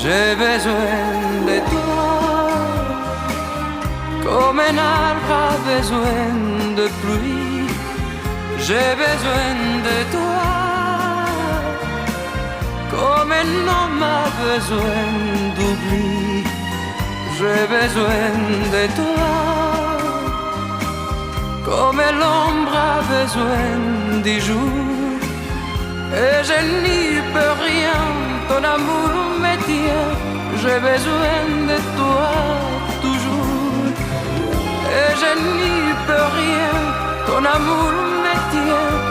J'ai besoin de toi, comme un arbre a besoin de pluie. J'ai besoin de toi, comme un homme a besoin d'oubli. J'ai besoin de toi, comme l'ombre a besoin du jour. Et je n'y peux rien, ton amour me tient. J'ai besoin de toi toujours. Et je n'y peux rien, ton amour me tient.